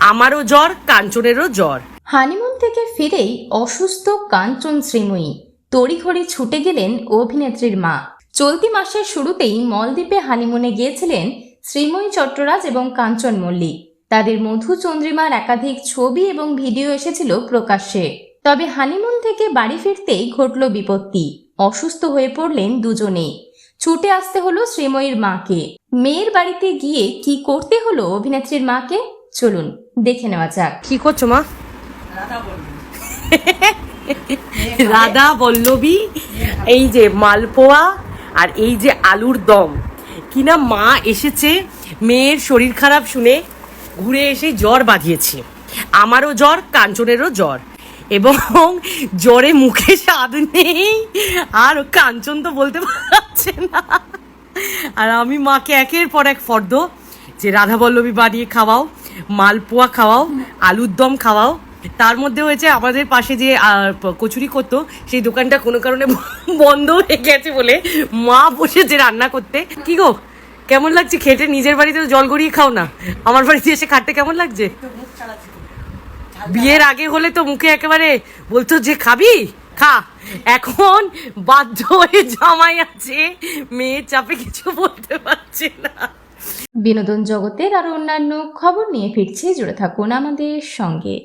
আমারও জ্বর, কাঞ্চনেরও জ্বর। হানিমুন থেকে ফিরেই অসুস্থ কাঞ্চন শ্রীময়ী। তড়িঘড়ি ছুটে গেলেন অভিনেত্রীর মা। চলতি মাসের শুরুতেই মলদ্বীপে হানিমুনে গিয়েছিলেন শ্রীময়ী চট্টরাজ এবং কাঞ্চন মল্লিক। তাদের মধুচন্দ্রিমার একাধিক ছবি এবং ভিডিও এসেছিল প্রকাশ্যে। তবে হানিমুন থেকে বাড়ি ফিরতেই ঘটল বিপত্তি। অসুস্থ হয়ে পড়লেন দুজনেই। ছুটে আসতে হলো শ্রীময়ীর মাকে। মেয়ের বাড়িতে গিয়ে কি করতে হলো অভিনেত্রীর মাকে, চলুন দেখে নেওয়া যাক। কি করছো মা? রাধা বল্লভী, এই যে মালপোয়া আর এই যে আলুর দম কিনা মা এসেছে মেয়ের শরীর খারাপ শুনে, ঘুরে এসে জ্বর বাঁধিয়েছে। আমারও জ্বর, কাঞ্চনেরও জ্বর, এবং জ্বরে মুখে স্বাদ নেই। আর কাঞ্চন তো বলতে পারছে না। আর আমি মাকে একের পর এক ফর্দ যে রাধা বল্লভী বানিয়ে খাওয়াও, মালপোয়া খাওয়াও, আলুর দম খাওয়াও। তার মধ্যে হয়েছে আমাদের পাশে যে কচুরি করতো, সেই দোকানটা কোনো কারণে বন্ধ হয়ে গেছে বলে মা বসেছে রান্না করতে। কি গো, কেমন লাগছে খেটে? নিজের বাড়িতে তো জল গড়িয়ে খাও না, আমার বাড়িতে এসে খাটতে কেমন লাগছে? বিয়ের আগে হলে তো মুখে একেবারে বলতো যে খাবি খা, এখন বাধ্য হয়ে জামাই আছে, মেয়ের চাপে কিছু বলতে পারছে না। বিনোদন জগতের আরো অন্যান্য খবর নিয়ে ফিরছি, জুড়ে থাকুন আমাদের সঙ্গে।